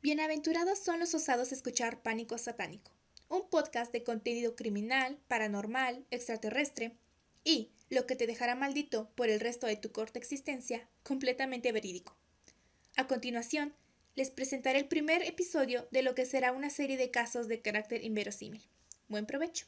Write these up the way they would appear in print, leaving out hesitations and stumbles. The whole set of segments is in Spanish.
Bienaventurados son los osados a escuchar Pánico Satánico, un podcast de contenido criminal, paranormal, extraterrestre y, lo que te dejará maldito por el resto de tu corta existencia, completamente verídico. A continuación, les presentaré el primer episodio de lo que será una serie de casos de carácter inverosímil. Buen provecho.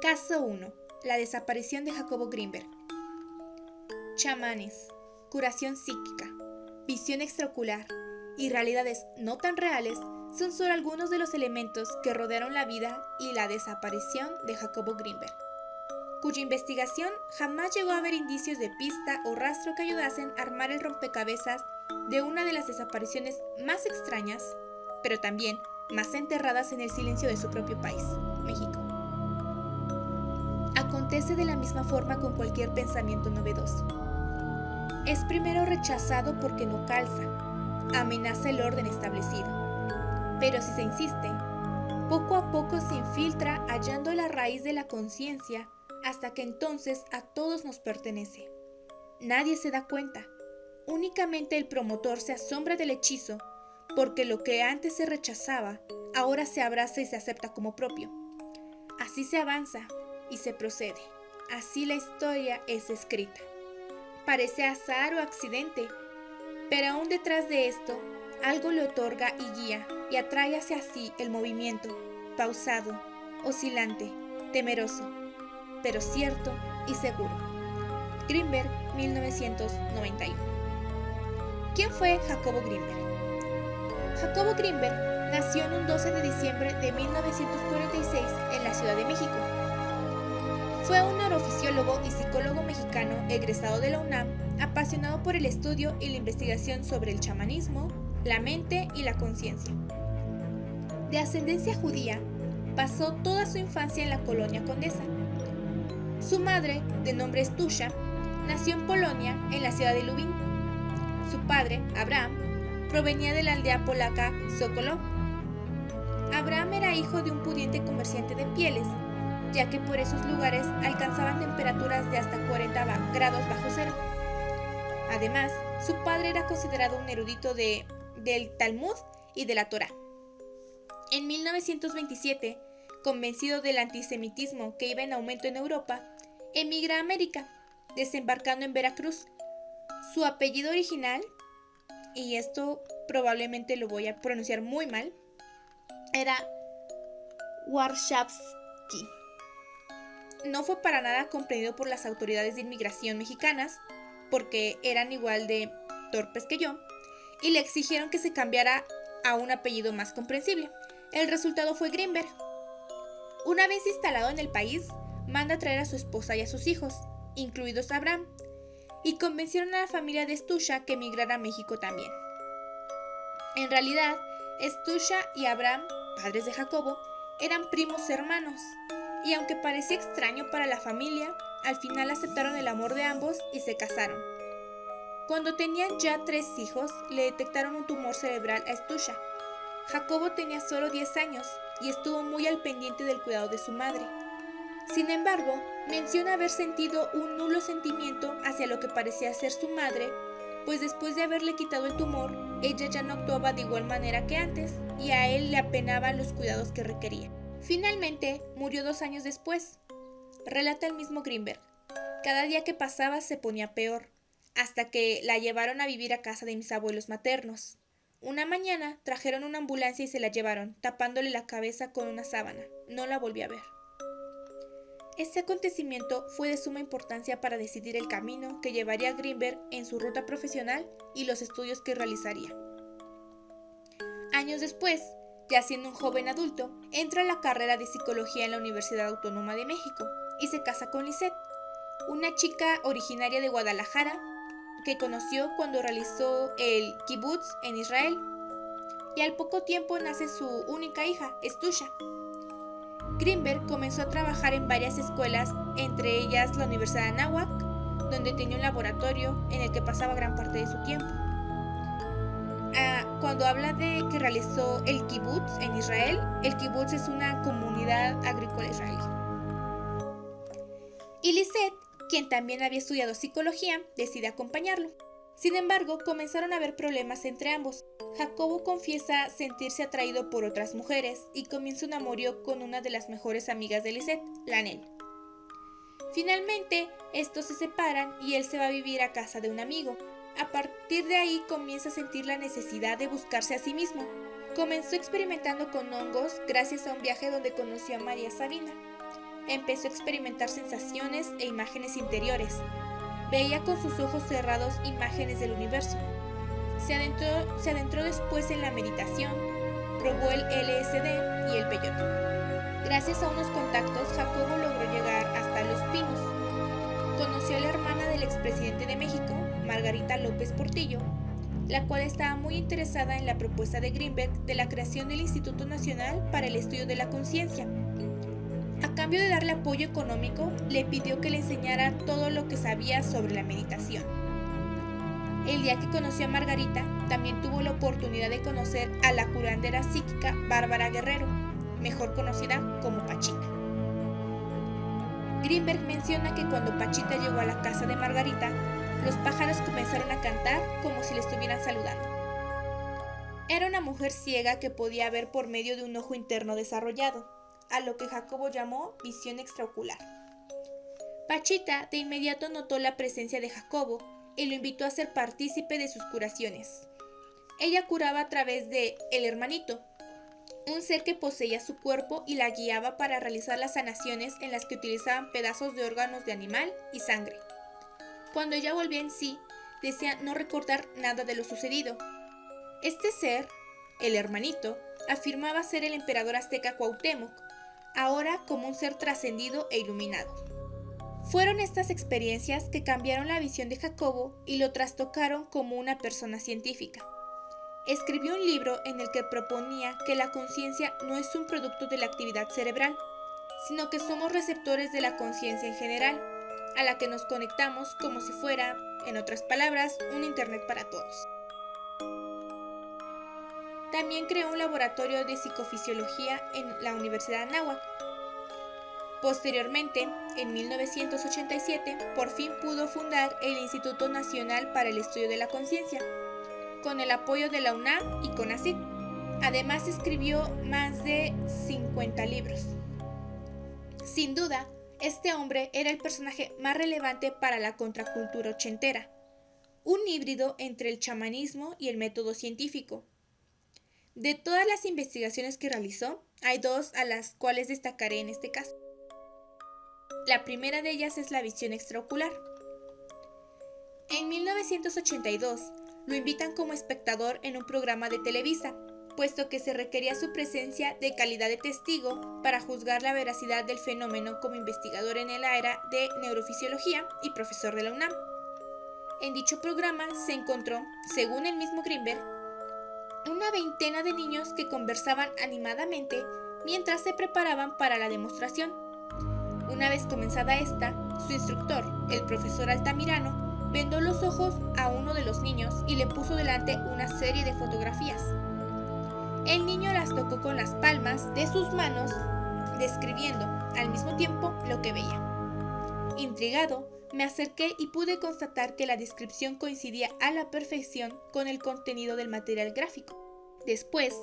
Caso 1. La desaparición de Jacobo Grinberg. Chamanes, curación psíquica, visión extraocular y realidades no tan reales son solo algunos de los elementos que rodearon la vida y la desaparición de Jacobo Grinberg, cuya investigación jamás llegó a haber indicios de pista o rastro que ayudasen a armar el rompecabezas de una de las desapariciones más extrañas, pero también más enterradas en el silencio de su propio país, México. Acontece de la misma forma con cualquier pensamiento novedoso. Es primero rechazado porque no calza, amenaza el orden establecido. Pero si se insiste, poco a poco se infiltra hallando la raíz de la conciencia hasta que entonces a todos nos pertenece. Nadie se da cuenta, únicamente el promotor se asombra del hechizo porque lo que antes se rechazaba ahora se abraza y se acepta como propio. Así se avanza y se procede. Así la historia es escrita. Parece azar o accidente, pero aún detrás de esto, algo le otorga y guía y atrae hacia sí el movimiento, pausado, oscilante, temeroso, pero cierto y seguro. Grinberg, 1991. ¿Quién fue Jacobo Grinberg? Jacobo Grinberg nació en un 12 de diciembre de 1946 en la Ciudad de México. Fue un neurofisiólogo y psicólogo mexicano egresado de la UNAM, apasionado por el estudio y la investigación sobre el chamanismo, la mente y la conciencia. De ascendencia judía, pasó toda su infancia en la colonia Condesa. Su madre, de nombre Stusha, nació en Polonia, en la ciudad de Lubin. Su padre, Abraham, provenía de la aldea polaca Sokolov. Abraham era hijo de un pudiente comerciante de pieles, ya que por esos lugares alcanzaban temperaturas de hasta 40 grados bajo cero. Además, su padre era considerado un erudito del Talmud y de la Torá. En 1927, convencido del antisemitismo que iba en aumento en Europa, emigra a América, desembarcando en Veracruz. Su apellido original, y esto probablemente lo voy a pronunciar muy mal, era Warshawski. No fue para nada comprendido por las autoridades de inmigración mexicanas, porque eran igual de torpes que yo, y le exigieron que se cambiara a un apellido más comprensible. El resultado fue Grinberg. Una vez instalado en el país, manda a traer a su esposa y a sus hijos, incluidos Abraham, y convencieron a la familia de Stusha que emigrara a México también. En realidad, Stusha y Abraham, padres de Jacobo, eran primos hermanos, y aunque parecía extraño para la familia, al final aceptaron el amor de ambos y se casaron. Cuando tenían ya 3 hijos, le detectaron un tumor cerebral a Stusha. Jacobo tenía solo 10 años y estuvo muy al pendiente del cuidado de su madre. Sin embargo, menciona haber sentido un nulo sentimiento hacia lo que parecía ser su madre, pues después de haberle quitado el tumor, ella ya no actuaba de igual manera que antes y a él le apenaban los cuidados que requería. Finalmente, murió 2 años después. Relata el mismo Greenberg. Cada día que pasaba se ponía peor, hasta que la llevaron a vivir a casa de mis abuelos maternos. Una mañana trajeron una ambulancia y se la llevaron, tapándole la cabeza con una sábana. No la volví a ver. Este acontecimiento fue de suma importancia para decidir el camino que llevaría a Greenberg en su ruta profesional y los estudios que realizaría. Años después, ya siendo un joven adulto, entra a la carrera de psicología en la Universidad Autónoma de México y se casa con Lisette, una chica originaria de Guadalajara que conoció cuando realizó el kibutz en Israel, y al poco tiempo nace su única hija, Estusha. Greenberg comenzó a trabajar en varias escuelas, entre ellas la Universidad de Anáhuac, donde tenía un laboratorio en el que pasaba gran parte de su tiempo. Cuando habla de que realizó el kibutz en Israel, el kibutz es una comunidad agrícola israelí. Y Lisette, quien también había estudiado psicología, decide acompañarlo. Sin embargo, comenzaron a haber problemas entre ambos. Jacobo confiesa sentirse atraído por otras mujeres y comienza un amorío con una de las mejores amigas de Lisette, la nena. Finalmente, estos se separan y él se va a vivir a casa de un amigo. A partir de ahí comienza a sentir la necesidad de buscarse a sí mismo. Comenzó experimentando con hongos gracias a un viaje donde conoció a María Sabina. Empezó a experimentar sensaciones e imágenes interiores. Veía con sus ojos cerrados imágenes del universo. Se adentró después en la meditación, probó el LSD y el peyote. Gracias a unos contactos, Jacobo logró llegar hasta Los Pinos. Conoció a la hermana del expresidente de México, Margarita López Portillo, la cual estaba muy interesada en la propuesta de Greenberg de la creación del Instituto Nacional para el Estudio de la Conciencia. A cambio de darle apoyo económico, le pidió que le enseñara todo lo que sabía sobre la meditación. El día que conoció a Margarita, también tuvo la oportunidad de conocer a la curandera psíquica Bárbara Guerrero, mejor conocida como Pachita. Greenberg menciona que cuando Pachita llegó a la casa de Margarita, los pájaros comenzaron a cantar como si le estuvieran saludando. Era una mujer ciega que podía ver por medio de un ojo interno desarrollado, a lo que Jacobo llamó visión extraocular. Pachita de inmediato notó la presencia de Jacobo y lo invitó a ser partícipe de sus curaciones. Ella curaba a través de el hermanito, un ser que poseía su cuerpo y la guiaba para realizar las sanaciones en las que utilizaban pedazos de órganos de animal y sangre. Cuando ella volvía en sí, decía no recordar nada de lo sucedido. Este ser, el hermanito, afirmaba ser el emperador azteca Cuauhtémoc, ahora como un ser trascendido e iluminado. Fueron estas experiencias que cambiaron la visión de Jacobo y lo trastocaron como una persona científica. Escribió un libro en el que proponía que la conciencia no es un producto de la actividad cerebral, sino que somos receptores de la conciencia en general, a la que nos conectamos como si fuera, en otras palabras, un internet para todos. También creó un laboratorio de psicofisiología en la Universidad de Anáhuac. Posteriormente, en 1987, por fin pudo fundar el Instituto Nacional para el Estudio de la Conciencia, con el apoyo de la UNAM y CONACYT. Además, escribió más de 50 libros. Sin duda, este hombre era el personaje más relevante para la contracultura ochentera, un híbrido entre el chamanismo y el método científico. De todas las investigaciones que realizó, hay dos a las cuales destacaré en este caso. La primera de ellas es la visión extraocular. En 1982, lo invitan como espectador en un programa de Televisa, puesto que se requería su presencia de calidad de testigo para juzgar la veracidad del fenómeno como investigador en el área de neurofisiología y profesor de la UNAM. En dicho programa se encontró, según el mismo Greenberg, una veintena de niños que conversaban animadamente mientras se preparaban para la demostración. Una vez comenzada esta, su instructor, el profesor Altamirano, vendó los ojos a uno de los niños y le puso delante una serie de fotografías. El niño las tocó con las palmas de sus manos describiendo al mismo tiempo lo que veía. Intrigado, me acerqué y pude constatar que la descripción coincidía a la perfección con el contenido del material gráfico. Después,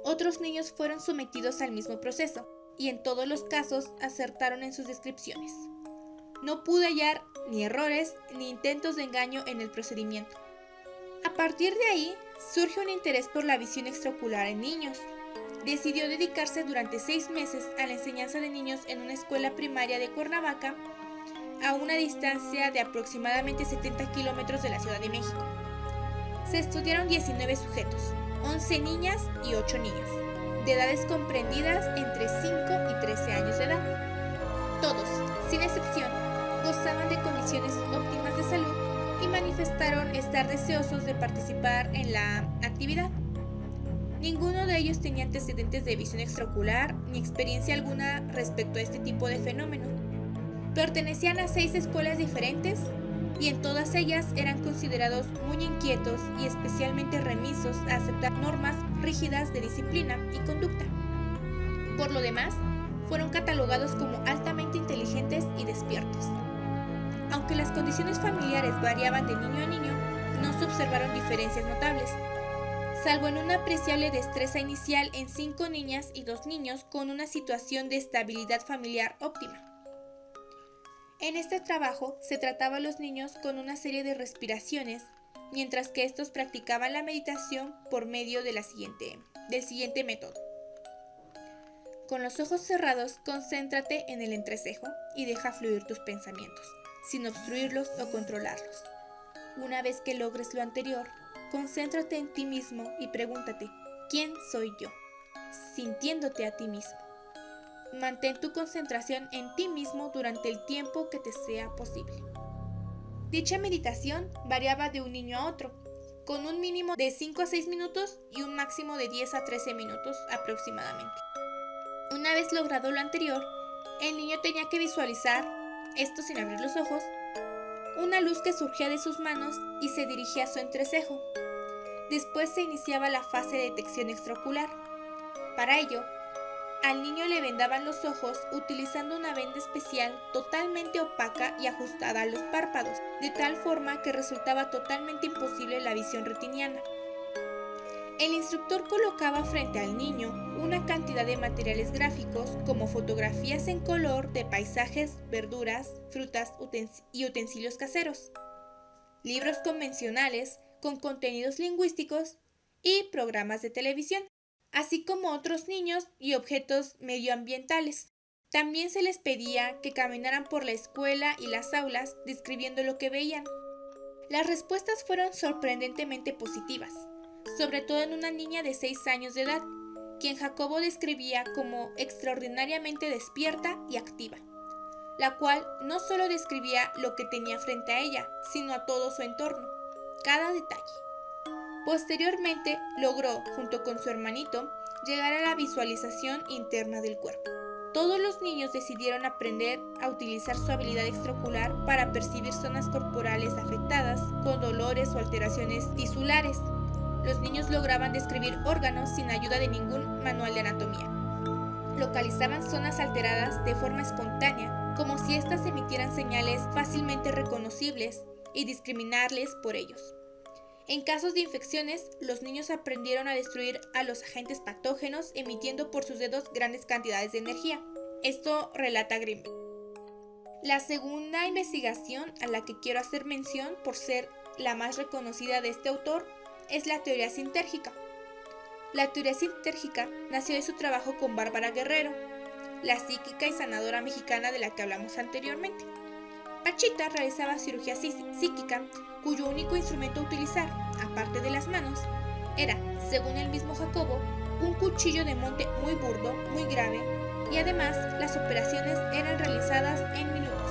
otros niños fueron sometidos al mismo proceso, y en todos los casos acertaron en sus descripciones. No pude hallar ni errores ni intentos de engaño en el procedimiento. A partir de ahí, surge un interés por la visión extraocular en niños. Decidió dedicarse durante 6 meses a la enseñanza de niños en una escuela primaria de Cuernavaca, a una distancia de aproximadamente 70 kilómetros de la Ciudad de México. Se estudiaron 19 sujetos, 11 niñas y 8 niños, de edades comprendidas entre 5 y 13 años de edad. Todos, sin excepción, gozaban de condiciones óptimas de salud y manifestaron estar deseosos de participar en la actividad. Ninguno de ellos tenía antecedentes de visión extraocular ni experiencia alguna respecto a este tipo de fenómeno. Pertenecían a 6 escuelas diferentes y en todas ellas eran considerados muy inquietos y especialmente remisos a aceptar normas rígidas de disciplina y conducta. Por lo demás, fueron catalogados como altamente inteligentes y despiertos. Aunque las condiciones familiares variaban de niño a niño, no se observaron diferencias notables, salvo en una apreciable destreza inicial en 5 niñas y 2 niños con una situación de estabilidad familiar óptima. En este trabajo se trataba a los niños con una serie de respiraciones, mientras que estos practicaban la meditación por medio del siguiente método. Con los ojos cerrados, concéntrate en el entrecejo y deja fluir tus pensamientos, sin obstruirlos o controlarlos. Una vez que logres lo anterior, concéntrate en ti mismo y pregúntate, ¿quién soy yo?, sintiéndote a ti mismo. Mantén tu concentración en ti mismo durante el tiempo que te sea posible. Dicha meditación variaba de un niño a otro, con un mínimo de 5 a 6 minutos y un máximo de 10 a 13 minutos aproximadamente. Una vez logrado lo anterior, el niño tenía que visualizar, esto sin abrir los ojos, una luz que surgía de sus manos y se dirigía a su entrecejo. Después se iniciaba la fase de detección extraocular. Para ello, al niño le vendaban los ojos utilizando una venda especial totalmente opaca y ajustada a los párpados, de tal forma que resultaba totalmente imposible la visión retiniana. El instructor colocaba frente al niño una cantidad de materiales gráficos como fotografías en color de paisajes, verduras, frutas y utensilios caseros, libros convencionales con contenidos lingüísticos y programas de televisión, así como otros niños y objetos medioambientales. También se les pedía que caminaran por la escuela y las aulas describiendo lo que veían. Las respuestas fueron sorprendentemente positivas, sobre todo en una niña de 6 años de edad, quien Jacobo describía como extraordinariamente despierta y activa, la cual no solo describía lo que tenía frente a ella, sino a todo su entorno, cada detalle. Posteriormente logró, junto con su hermanito, llegar a la visualización interna del cuerpo. Todos los niños decidieron aprender a utilizar su habilidad extraocular para percibir zonas corporales afectadas con dolores o alteraciones tisulares. Los niños lograban describir órganos sin ayuda de ningún manual de anatomía. Localizaban zonas alteradas de forma espontánea, como si éstas emitieran señales fácilmente reconocibles y discriminarles por ellos. En casos de infecciones, los niños aprendieron a destruir a los agentes patógenos emitiendo por sus dedos grandes cantidades de energía. Esto relata Greenberg. La segunda investigación a la que quiero hacer mención por ser la más reconocida de este autor es la teoría sintérgica. La teoría sintérgica nació de su trabajo con Bárbara Guerrero, la psíquica y sanadora mexicana de la que hablamos anteriormente. Pachita realizaba cirugía psíquica, cuyo único instrumento a utilizar, aparte de las manos, era, según el mismo Jacobo, un cuchillo de monte muy burdo, muy grave, y además las operaciones eran realizadas en minutos.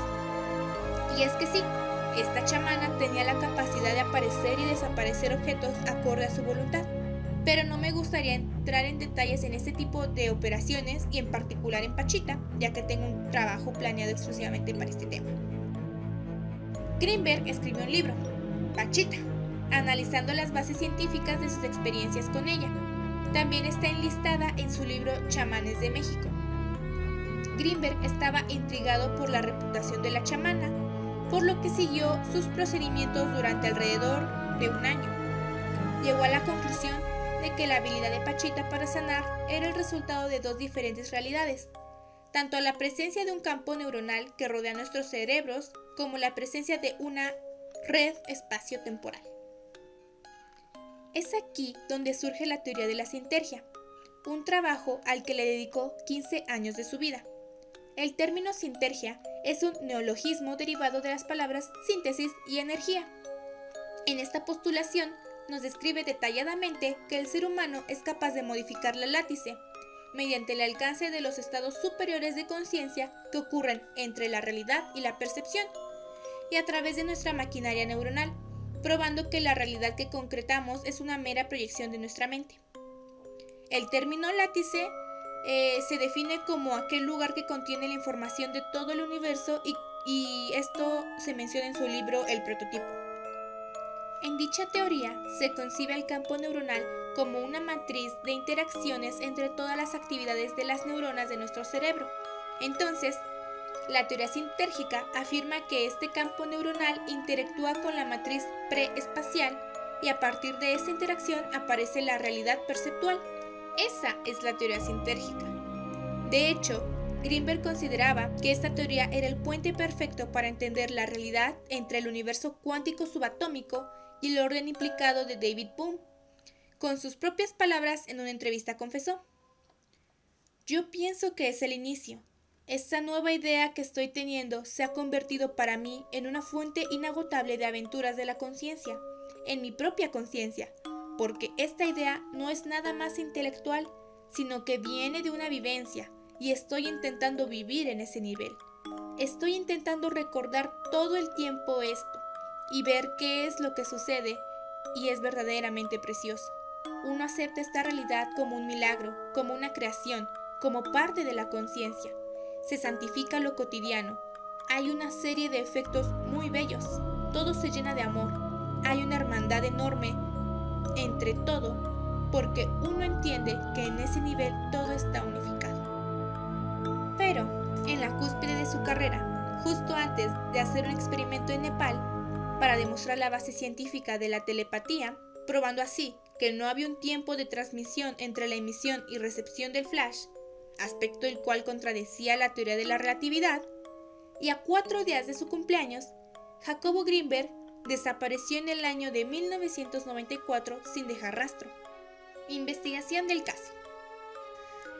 Y es que sí, esta chamana tenía la capacidad de aparecer y desaparecer objetos acorde a su voluntad, pero no me gustaría entrar en detalles en este tipo de operaciones y en particular en Pachita, ya que tengo un trabajo planeado exclusivamente para este tema. Greenberg escribió un libro, Pachita, analizando las bases científicas de sus experiencias con ella. También está enlistada en su libro Chamanes de México. Greenberg estaba intrigado por la reputación de la chamana, por lo que siguió sus procedimientos durante alrededor de un año. Llegó a la conclusión de que la habilidad de Pachita para sanar era el resultado de dos diferentes realidades, tanto la presencia de un campo neuronal que rodea nuestros cerebros como la presencia de una red espacio-temporal. Es aquí donde surge la teoría de la sintergia, un trabajo al que le dedicó 15 años de su vida. El término sintergia es un neologismo derivado de las palabras síntesis y energía. En esta postulación nos describe detalladamente que el ser humano es capaz de modificar la látice mediante el alcance de los estados superiores de conciencia que ocurren entre la realidad y la percepción, y a través de nuestra maquinaria neuronal, probando que la realidad que concretamos es una mera proyección de nuestra mente. El término látice se define como aquel lugar que contiene la información de todo el universo y esto se menciona en su libro El prototipo. En dicha teoría se concibe el campo neuronal como una matriz de interacciones entre todas las actividades de las neuronas de nuestro cerebro. Entonces, la teoría sintérgica afirma que este campo neuronal interactúa con la matriz preespacial y a partir de esta interacción aparece la realidad perceptual. Esa es la teoría sintérgica. De hecho, Greenberg consideraba que esta teoría era el puente perfecto para entender la realidad entre el universo cuántico subatómico y el orden implicado de David Bohm. Con sus propias palabras en una entrevista confesó: "Yo pienso que es el inicio. Esta nueva idea que estoy teniendo se ha convertido para mí en una fuente inagotable de aventuras de la conciencia, en mi propia conciencia, porque esta idea no es nada más intelectual, sino que viene de una vivencia, y estoy intentando vivir en ese nivel. Estoy intentando recordar todo el tiempo esto, y ver qué es lo que sucede, y es verdaderamente precioso. Uno acepta esta realidad como un milagro, como una creación, como parte de la conciencia. Se santifica lo cotidiano. Hay una serie de efectos muy bellos. Todo se llena de amor. Hay una hermandad enorme entre todo, porque uno entiende que en ese nivel todo está unificado". Pero, en la cúspide de su carrera, justo antes de hacer un experimento en Nepal, para demostrar la base científica de la telepatía, probando así que no había un tiempo de transmisión entre la emisión y recepción del flash, aspecto el cual contradecía la teoría de la relatividad, y a 4 días de su cumpleaños, Jacobo Greenberg desapareció en el año de 1994 sin dejar rastro. Investigación del caso.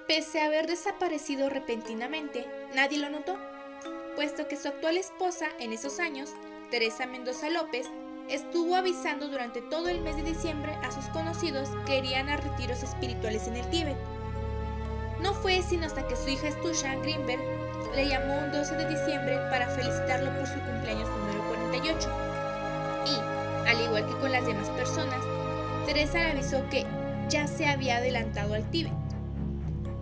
Pese a haber desaparecido repentinamente, nadie lo notó, puesto que su actual esposa en esos años, Teresa Mendoza López, estuvo avisando durante todo el mes de diciembre a sus conocidos que irían a retiros espirituales en el Tíbet. No fue sino hasta que su hija Stusha Greenberg le llamó un 12 de diciembre para felicitarlo por su cumpleaños número 48. Y, al igual que con las demás personas, Teresa le avisó que ya se había adelantado al Tíbet.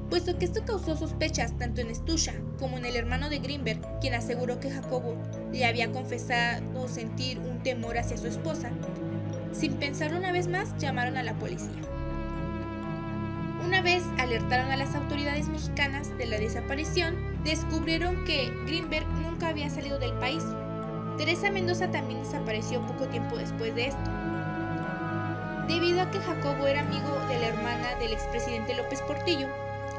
Puesto que esto causó sospechas tanto en Stusha como en el hermano de Greenberg, quien aseguró que Jacobo le había confesado sentir un temor hacia su esposa, sin pensarlo una vez más llamaron a la policía. Una vez alertaron a las autoridades mexicanas de la desaparición, descubrieron que Greenberg nunca había salido del país. Teresa Mendoza también desapareció poco tiempo después de esto. Debido a que Jacobo era amigo de la hermana del expresidente López Portillo,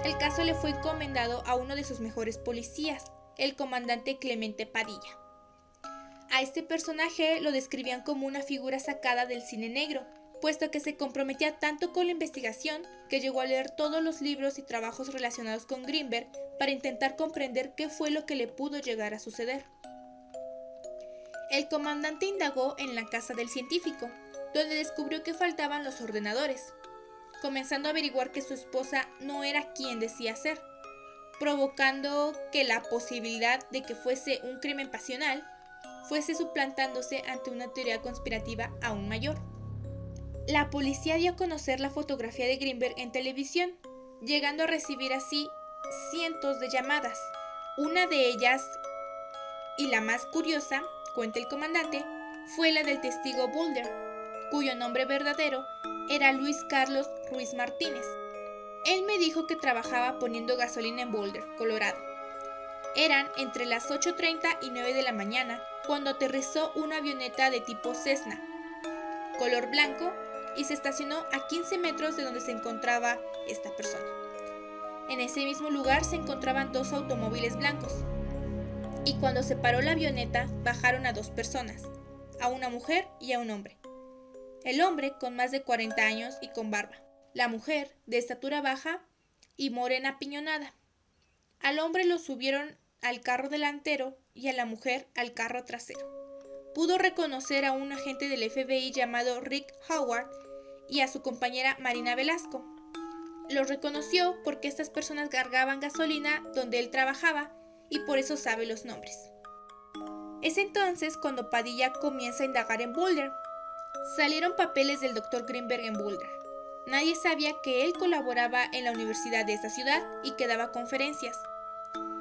el caso le fue encomendado a uno de sus mejores policías, el comandante Clemente Padilla. A este personaje lo describían como una figura sacada del cine negro, puesto que se comprometía tanto con la investigación que llegó a leer todos los libros y trabajos relacionados con Greenberg para intentar comprender qué fue lo que le pudo llegar a suceder. El comandante indagó en la casa del científico, donde descubrió que faltaban los ordenadores, comenzando a averiguar que su esposa no era quien decía ser, provocando que la posibilidad de que fuese un crimen pasional fuese suplantándose ante una teoría conspirativa aún mayor. La policía dio a conocer la fotografía de Greenberg en televisión, llegando a recibir así cientos de llamadas. Una de ellas, y la más curiosa, cuenta el comandante, fue la del testigo Boulder, cuyo nombre verdadero era Luis Carlos Ruiz Martínez. Él me dijo que trabajaba poniendo gasolina en Boulder, Colorado, Eran entre las 8:30 y 9 de la mañana cuando aterrizó una avioneta de tipo Cessna, color blanco, y se estacionó a 15 metros de donde se encontraba esta persona. En ese mismo lugar se encontraban 2 automóviles blancos, y cuando se paró la avioneta bajaron a 2 personas, a una mujer y a un hombre. El hombre con más de 40 años y con barba, la mujer de estatura baja y morena apiñonada. Al hombre lo subieron al carro delantero y a la mujer al carro trasero. Pudo reconocer a un agente del FBI llamado Rick Howard y a su compañera Marina Velasco. Los reconoció porque estas personas cargaban gasolina donde él trabajaba y por eso sabe los nombres. Es entonces cuando Padilla comienza a indagar en Boulder. Salieron papeles del Dr. Greenberg en Boulder. Nadie sabía que él colaboraba en la universidad de esa ciudad y que daba conferencias.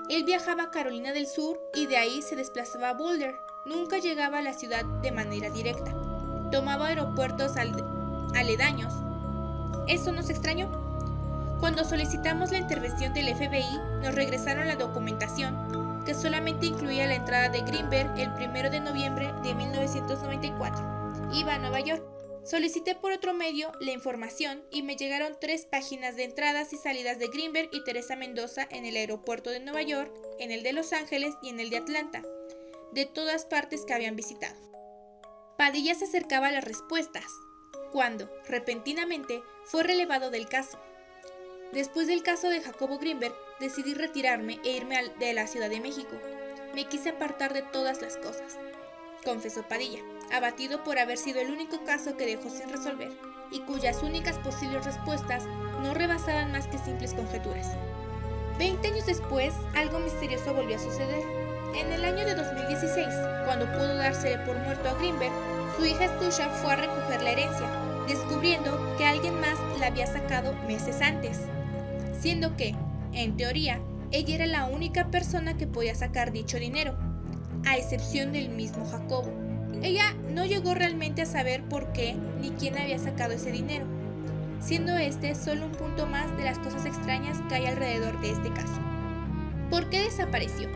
Él viajaba a Carolina del Sur y de ahí se desplazaba a Boulder. Nunca llegaba a la ciudad de manera directa. Tomaba aeropuertos aledaños. ¿Eso nos extrañó? Cuando solicitamos la intervención del FBI, nos regresaron la documentación, que solamente incluía la entrada de Greenberg el 1 de noviembre de 1994. Iba a Nueva York. Solicité por otro medio la información y me llegaron 3 páginas de entradas y salidas de Greenberg y Teresa Mendoza en el aeropuerto de Nueva York, en el de Los Ángeles y en el de Atlanta, de todas partes que habían visitado. Padilla se acercaba a las respuestas, cuando, repentinamente, fue relevado del caso. Después del caso de Jacobo Greenberg, decidí retirarme e irme de la Ciudad de México. Me quise apartar de todas las cosas, confesó Padilla, abatido por haber sido el único caso que dejó sin resolver y cuyas únicas posibles respuestas no rebasaban más que simples conjeturas. 20 años después, algo misterioso volvió a suceder. En el año de 2016, cuando pudo dársele por muerto a Greenberg, su hija Stusha fue a recoger la herencia, descubriendo que alguien más la había sacado meses antes, siendo que, en teoría, ella era la única persona que podía sacar dicho dinero, a excepción del mismo Jacobo. Ella no llegó realmente a saber por qué ni quién había sacado ese dinero, siendo este solo un punto más de las cosas extrañas que hay alrededor de este caso. ¿Por qué desapareció?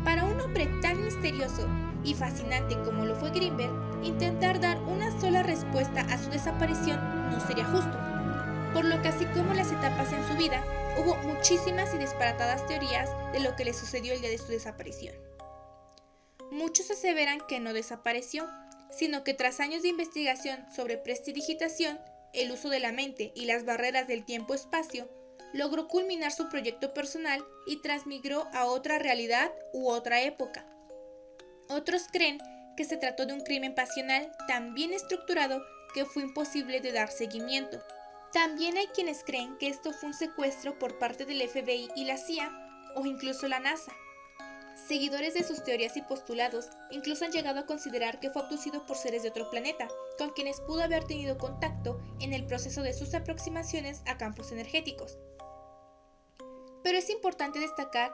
Para un hombre tan misterioso y fascinante como lo fue Greenberg, intentar dar una sola respuesta a su desaparición no sería justo, por lo que así como las etapas en su vida, hubo muchísimas y disparatadas teorías de lo que le sucedió el día de su desaparición. Muchos aseveran que no desapareció, sino que tras años de investigación sobre prestidigitación, el uso de la mente y las barreras del tiempo-espacio, logró culminar su proyecto personal y transmigró a otra realidad u otra época. Otros creen que se trató de un crimen pasional tan bien estructurado que fue imposible de dar seguimiento. También hay quienes creen que esto fue un secuestro por parte del FBI y la CIA, o incluso la NASA. Seguidores de sus teorías y postulados incluso han llegado a considerar que fue abducido por seres de otro planeta, con quienes pudo haber tenido contacto en el proceso de sus aproximaciones a campos energéticos. Pero es importante destacar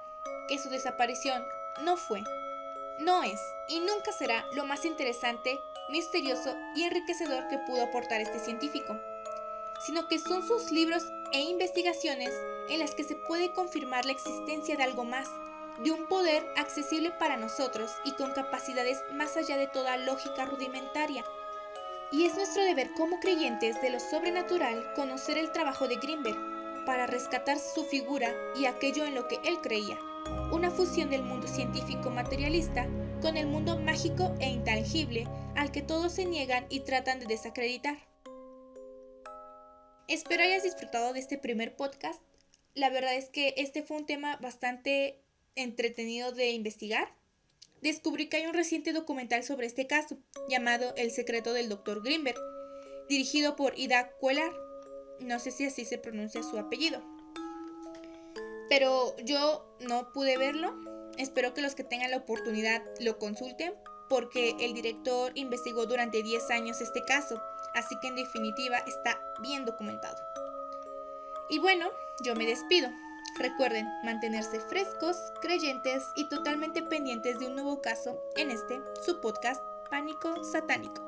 que su desaparición no es y nunca será lo más interesante, misterioso y enriquecedor que pudo aportar este científico, sino que son sus libros e investigaciones en las que se puede confirmar la existencia de algo más, de un poder accesible para nosotros y con capacidades más allá de toda lógica rudimentaria. Y es nuestro deber como creyentes de lo sobrenatural conocer el trabajo de Greenberg para rescatar su figura y aquello en lo que él creía, una fusión del mundo científico materialista con el mundo mágico e intangible al que todos se niegan y tratan de desacreditar. Espero hayas disfrutado de este primer podcast. La verdad es que este fue un tema bastante entretenido de investigar. Descubrí que hay un reciente documental sobre este caso, llamado El secreto del Dr. Greenberg, dirigido por Ida Cuellar. No sé si así se pronuncia su apellido, pero yo no pude verlo. Espero que los que tengan la oportunidad lo consulten, porque el director investigó durante 10 años este caso, así que en definitiva está bien documentado. Y bueno, yo me despido. Recuerden mantenerse frescos, creyentes y totalmente pendientes de un nuevo caso en su podcast Pánico Satánico.